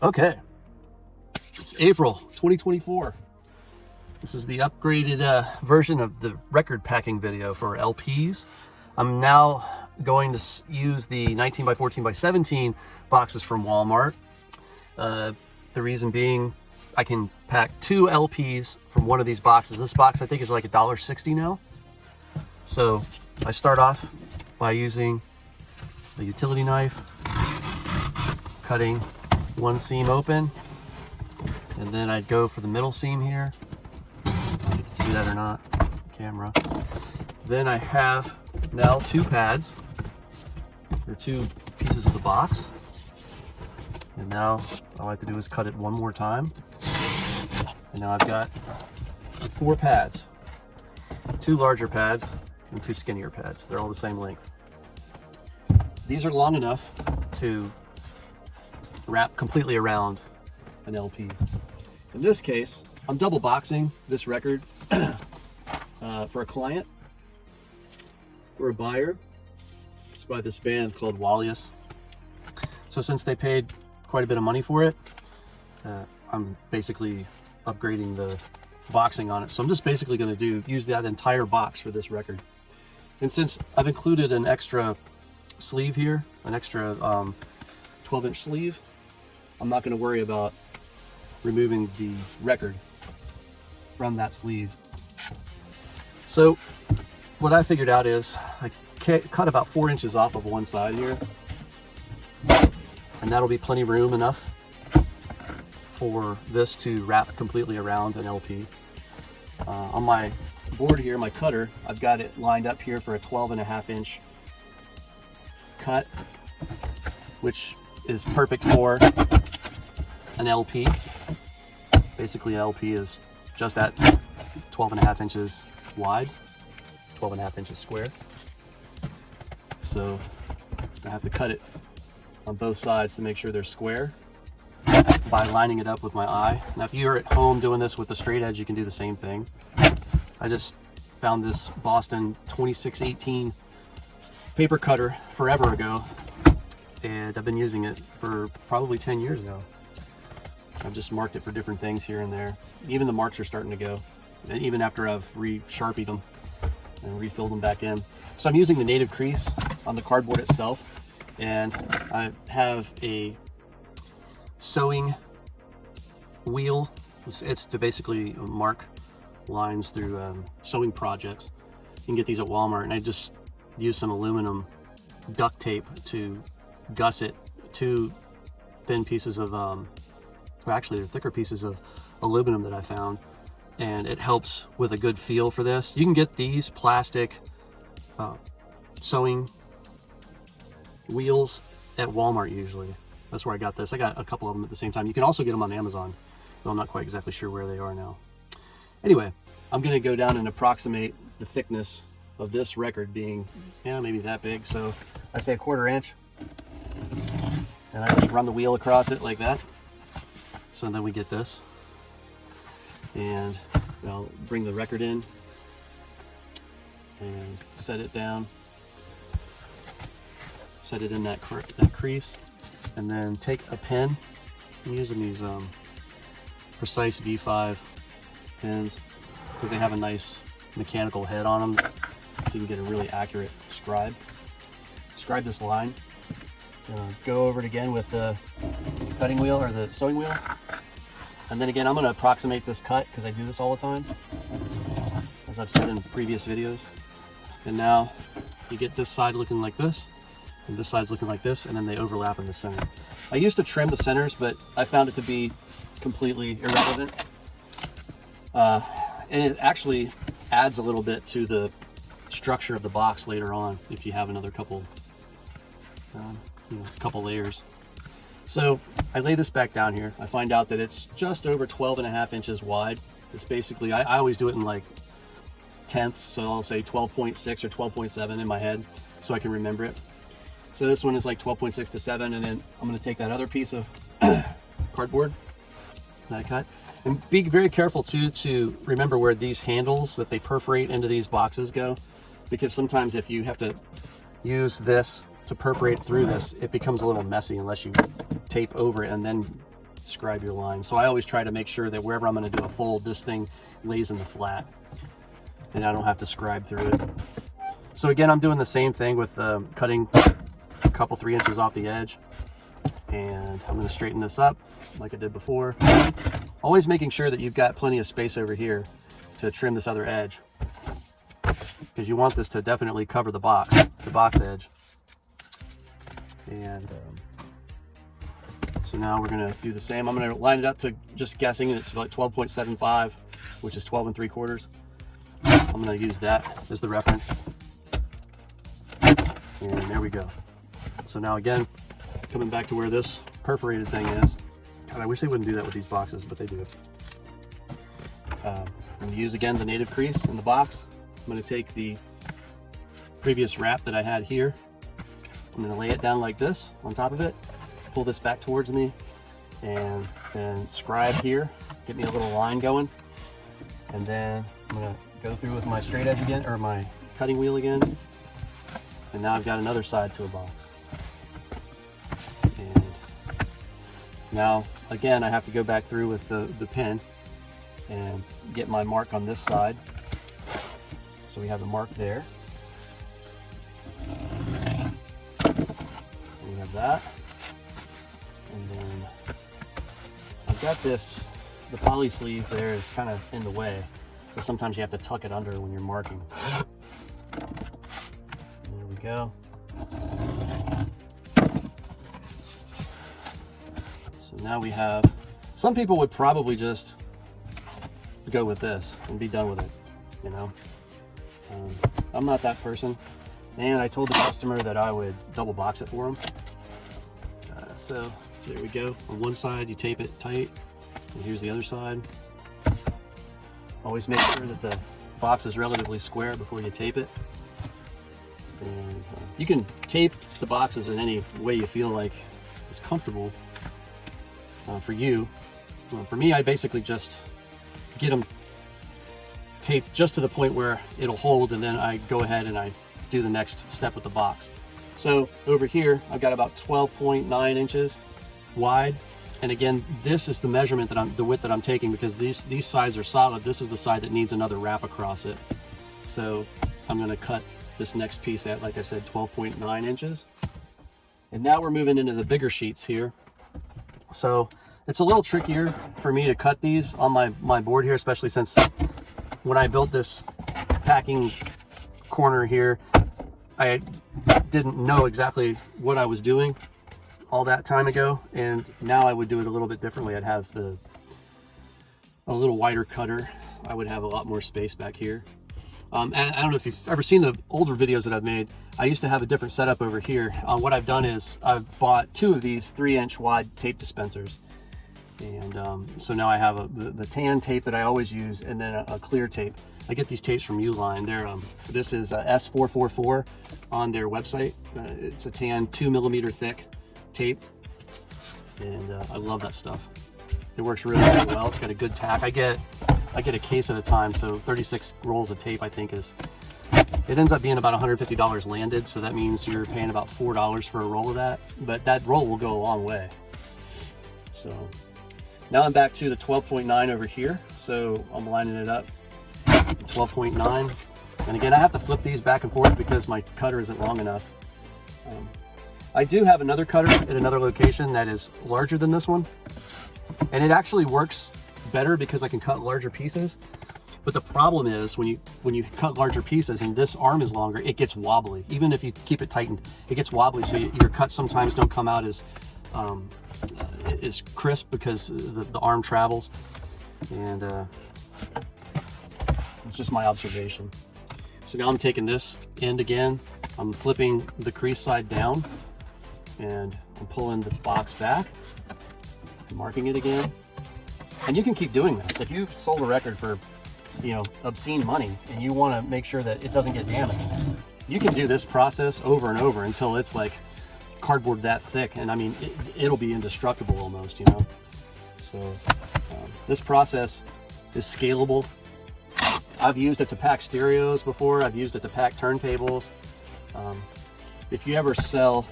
Okay, it's April 2024. This is the upgraded version of the record packing video for LPs. I'm now going to use the 19 by 14 by 17 boxes from Walmart. The reason being, I can pack 2 LPs from one of these boxes. This box I think is like $1.60 now. So I start off by using the utility knife, cutting one seam open, and then I'd go for the middle seam here. I don't know if you can see that or not, camera. Then I have now 2 pads, or 2 pieces of the box. And now all I have to do is cut it one more time. And now I've got 4 pads, 2 larger pads and 2 skinnier pads. They're all the same length. These are long enough to wrap completely around an LP. In this case, I'm double boxing this record for a client, for a buyer. It's by this band called Wallius. So since they paid quite a bit of money for it, I'm basically upgrading the boxing on it. So I'm just basically going to use that entire box for this record. And since I've included an extra sleeve here, an extra 12-inch sleeve, I'm not going to worry about removing the record from that sleeve. So what I figured out is I cut about 4 inches off of one side here, and that'll be plenty room enough for this to wrap completely around an LP. On my board here, my cutter, I've got it lined up here for a 12.5-inch cut, which is perfect for an LP. Basically, an LP is just at 12.5 inches wide, 12.5 inches square. So I have to cut it on both sides to make sure they're square by lining it up with my eye. Now, if you're at home doing this with the straight edge, you can do the same thing. I just found this Boston 2618 paper cutter forever ago, and I've been using it for probably 10 years now. I've just marked it for different things here and there. Even the marks are starting to go, and even after I've re-sharpied them and refilled them back in. So I'm using the native crease on the cardboard itself, and I have a sewing wheel. It's to basically mark lines through sewing projects. You can get these at Walmart, and I just use some aluminum duct tape to gusset 2 thin pieces of, well, actually they're thicker pieces of aluminum that I found, and it helps with a good feel for this. You can get these plastic sewing wheels at Walmart usually. That's where I got this. I got a couple of them at the same time. You can also get them on Amazon, though I'm not quite exactly sure where they are now. Anyway, I'm going to go down and approximate the thickness of this record being, maybe that big. So I say 1/4 inch, and I just run the wheel across it like that. So then we get this, and I'll bring the record in and set it down, set it in that crease, and then take a pin. I'm using these precise V5 pins because they have a nice mechanical head on them, so you can get a really accurate scribe this line. Go over it again with the cutting wheel or the sewing wheel, and then again I'm going to approximate this cut because I do this all the time, as I've said in previous videos. And now you get this side looking like this, and this side's looking like this, and then they overlap in the center. I used to trim the centers, but I found it to be completely irrelevant, and it actually adds a little bit to the structure of the box later on if you have another couple layers. So I lay this back down here. I find out that it's just over 12.5 inches wide. It's basically, I always do it in like tenths, so I'll say 12.6 or 12.7 in my head so I can remember it. So this one is like 12.6 to 7, and then I'm going to take that other piece of cardboard that I cut, and be very careful too to remember where these handles that they perforate into these boxes go, because sometimes if you have to use this to perforate through this, it becomes a little messy unless you tape over it and then scribe your line. So I always try to make sure that wherever I'm going to do a fold, this thing lays in the flat and I don't have to scribe through it. So again, I'm doing the same thing with cutting a couple 3 inches off the edge, and I'm going to straighten this up like I did before. Always making sure that you've got plenty of space over here to trim this other edge, because you want this to definitely cover the box edge. And so now we're going to do the same. I'm going to line it up to, just guessing, it's like 12.75, which is 12 3/4. I'm going to use that as the reference. And there we go. So now again, coming back to where this perforated thing is. God, I wish they wouldn't do that with these boxes, but they do. I'm going to use again the native crease in the box. I'm going to take the previous wrap that I had here. I'm going to lay it down like this on top of it, pull this back towards me, and then scribe here, get me a little line going. And then I'm going to go through with my straight edge again, or my cutting wheel again. And now I've got another side to a box. And now, again, I have to go back through with the pen and get my mark on this side. So we have a mark there. And we have that. And then I've got this, the poly sleeve there is kind of in the way. So sometimes you have to tuck it under when you're marking. There we go. So now we have, some people would probably just go with this and be done with it, you know. I'm not that person, and I told the customer that I would double box it for them. So there we go. On one side you tape it tight, and here's the other side. Always make sure that the box is relatively square before you tape it. And you can tape the boxes in any way you feel like is comfortable for you. For me, I basically just get them taped just to the point where it'll hold, and then I go ahead and I do the next step with the box. So over here, I've got about 12.9 inches wide. And again, this is the measurement that the width that I'm taking, because these sides are solid. This is the side that needs another wrap across it. So I'm going to cut this next piece at, like I said, 12.9 inches. And now we're moving into the bigger sheets here. So it's a little trickier for me to cut these on my board here, especially since when I built this packing corner here, I didn't know exactly what I was doing all that time ago, and now I would do it a little bit differently. I'd have a little wider cutter. I would have a lot more space back here. And I don't know if you've ever seen the older videos that I've made. I used to have a different setup over here. What I've done is I've bought 2 of these 3-inch wide tape dispensers, and so now I have the tan tape that I always use, and then a clear tape. I get these tapes from Uline. They're this is S444 on their website. It's a tan 2mm thick tape, and I love that stuff. It works really, really well. It's got a good tack. I get a case at a time, so 36 rolls of tape, I think, it ends up being about $150 landed, so that means you're paying about $4 for a roll of that, but that roll will go a long way. So now I'm back to the 12.9 over here, so I'm lining it up 12.9, and again I have to flip these back and forth because my cutter isn't long enough. I do have another cutter at another location that is larger than this one, and it actually works better because I can cut larger pieces. But the problem is when you cut larger pieces and this arm is longer, it gets wobbly. Even if you keep it tightened, it gets wobbly, so your cuts sometimes don't come out as crisp because the arm travels. And it's just my observation. So now I'm taking this end again, I'm flipping the crease side down, and I'm pulling the box back, marking it again. And you can keep doing this. If you sold a record for, you know, obscene money and you want to make sure that it doesn't get damaged, you can do this process over and over until it's like cardboard that thick, and I mean it'll be indestructible almost, you know. So this process is scalable. I've used it to pack stereos before. I've used it to pack turntables. If you ever sell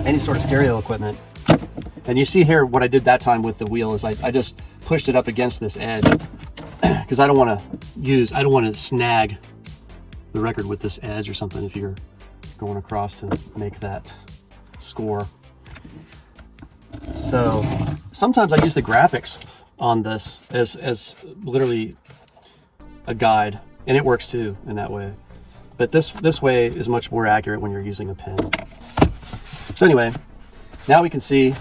any sort of stereo equipment. And you see here what I did that time with the wheel is I just pushed it up against this edge because I don't want to snag the record with this edge or something if you're going across to make that score. So sometimes I use the graphics on this as literally a guide, and it works too in that way. But this way is much more accurate when you're using a pen. So anyway, now we can see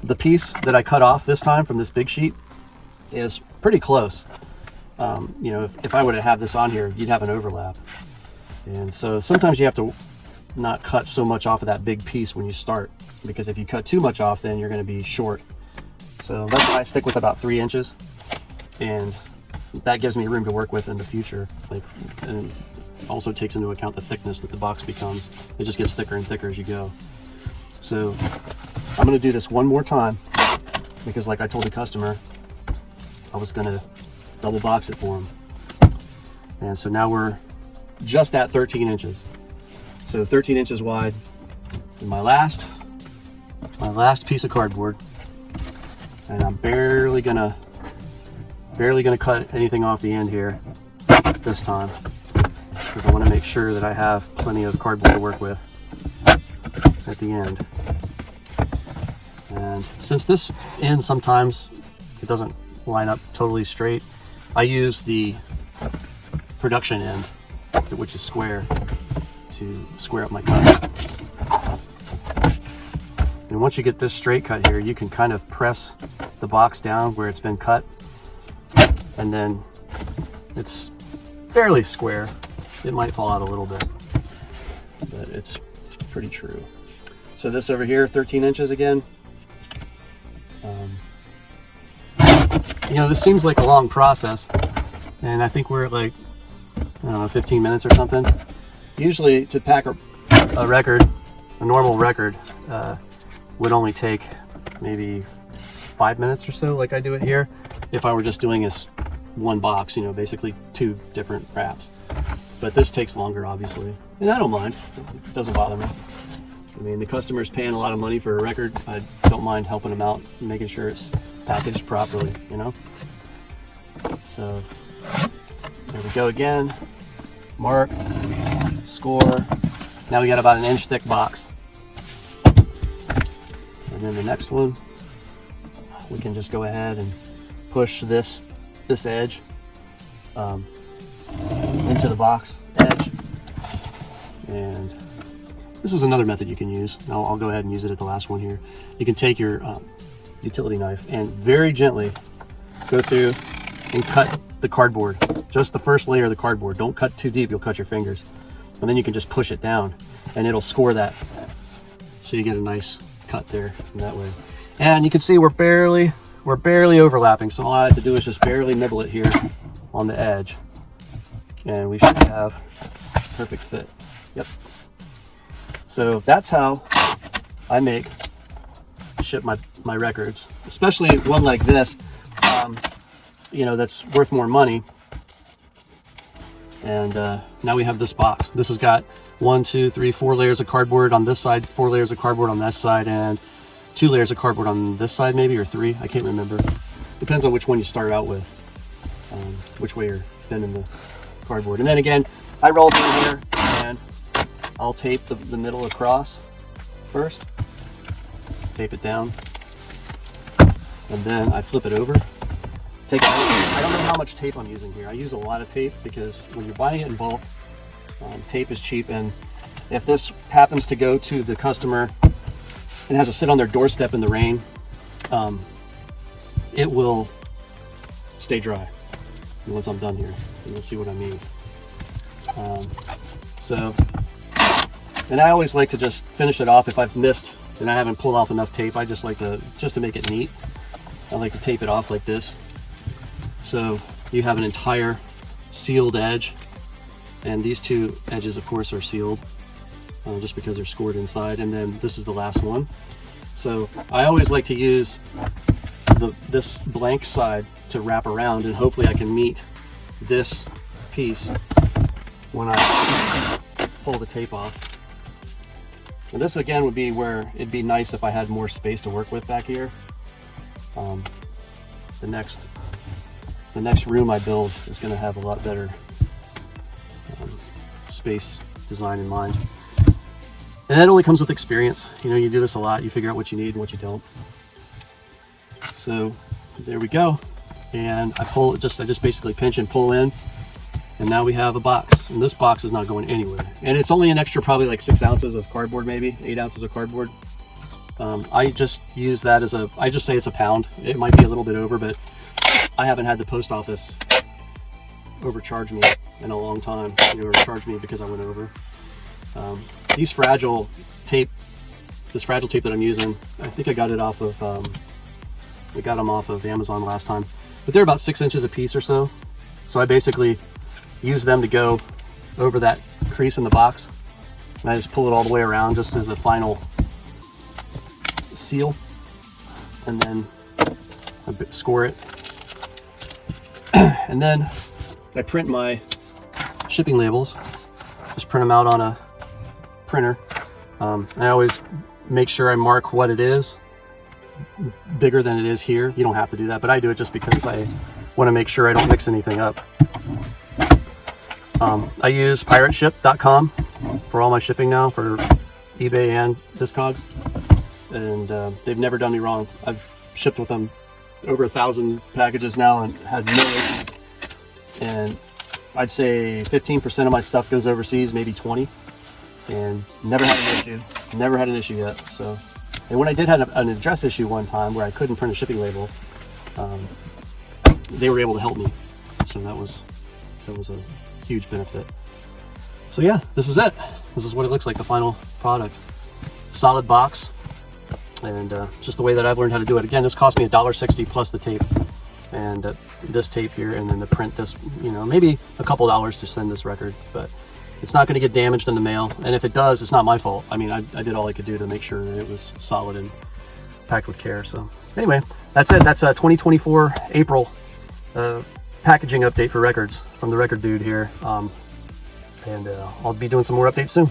the piece that I cut off this time from this big sheet is pretty close. You know, if I were to have this on here, you'd have an overlap. And so sometimes you have to not cut so much off of that big piece when you start, because if you cut too much off, then you're going to be short. So that's why I stick with about 3 inches, and that gives me room to work with in the future. And also takes into account the thickness that the box becomes. It just gets thicker and thicker as you go. So I'm going to do this one more time, because like I told the customer, I was going to double box it for him. And so now we're just at 13 inches. So 13 inches wide. And my last piece of cardboard. And I'm barely gonna cut anything off the end here this time, because I want to make sure that I have plenty of cardboard to work with at the end. And since this end sometimes it doesn't line up totally straight, I use the production end, which is square, to square up my cut. And once you get this straight cut here, you can kind of press the box down where it's been cut, and then it's fairly square. It might fall out a little bit, but it's pretty true. So this over here, 13 inches again. You know, this seems like a long process, and I think we're at like, I don't know, 15 minutes or something. Usually to pack a record, a normal record, would only take maybe 5 minutes or so, like I do it here, if I were just doing this one box, you know, basically 2 different wraps. But this takes longer, obviously, and I don't mind. It doesn't bother me. I mean, the customer's paying a lot of money for a record. I don't mind helping them out and making sure it's packaged properly, you know? So there we go again. Mark, score. Now we got about an inch thick box. And then the next one, we can just go ahead and push this edge into the box edge. And this is another method you can use. I'll go ahead and use it at the last one here. You can take your utility knife and very gently go through and cut the cardboard. Just the first layer of the cardboard. Don't cut too deep, you'll cut your fingers. And then you can just push it down and it'll score that. So you get a nice cut there in that way. And you can see we're barely overlapping. So all I have to do is just barely nibble it here on the edge. And we should have perfect fit. Yep. So that's how I ship my records, especially one like this, you know, that's worth more money. And now we have this box. This has got 1, 2, 3, 4 layers of cardboard on this side, 4 layers of cardboard on that side, and 2 layers of cardboard on this side, maybe, or 3. I can't remember. Depends on which one you start out with, which way you're bending the cardboard. And then again, I roll it in here and I'll tape the middle across first, tape it down, and then I flip it over. I don't know how much tape I'm using here. I use a lot of tape because when you're buying it in bulk, tape is cheap, and if this happens to go to the customer and has to sit on their doorstep in the rain, it will stay dry once I'm done here. And you'll see what I mean. And I always like to just finish it off if I've missed and I haven't pulled off enough tape. I just like to, just to make it neat, I like to tape it off like this. So you have an entire sealed edge, and these 2 edges of course are sealed just because they're scored inside, and then this is the last one. So I always like to use this blank side to wrap around, and hopefully I can meet this piece when I pull the tape off. And this again would be where it'd be nice if I had more space to work with back here. The next room I build is going to have a lot better space design in mind. And that only comes with experience. You know, you do this a lot, you figure out what you need and what you don't. So there we go. And I just basically pinch and pull in, and now we have a box. And this box is not going anywhere. And it's only an extra probably like 6 ounces of cardboard, maybe 8 ounces of cardboard. I just use that as I just say it's a pound. It might be a little bit over, but I haven't had the post office overcharge me in a long time. They overcharged me because I went over. This fragile tape that I'm using, I think I got it off of, we got them off of Amazon last time, but they're about 6 inches a piece or so. So I basically use them to go over that crease in the box, and I just pull it all the way around just as a final seal, and then I score it. And then I print my shipping labels, just print them out on a printer. I always make sure I mark what it is bigger than it is here. You don't have to do that, but I do it just because I want to make sure I don't mix anything up. I use pirateship.com for all my shipping now, for eBay and Discogs, and they've never done me wrong. I've shipped with them over 1,000 packages now and had no issues. And I'd say 15% of my stuff goes overseas, maybe 20, and never had an issue. Never had an issue yet. So, and when I did have an address issue one time where I couldn't print a shipping label, they were able to help me. So that was a huge benefit. So yeah, this is it. This is what it looks like, the final product. Solid box, and just the way that I've learned how to do it. Again, this cost me $1.60 plus the tape, and this tape here, and then to print this, you know, maybe a couple dollars to send this record, but it's not going to get damaged in the mail. And if it does, it's not my fault. I mean, I did all I could do to make sure that it was solid and packed with care. So anyway, that's it. That's a 2024 April packaging update for records from the Record Dude here. And I'll be doing some more updates soon.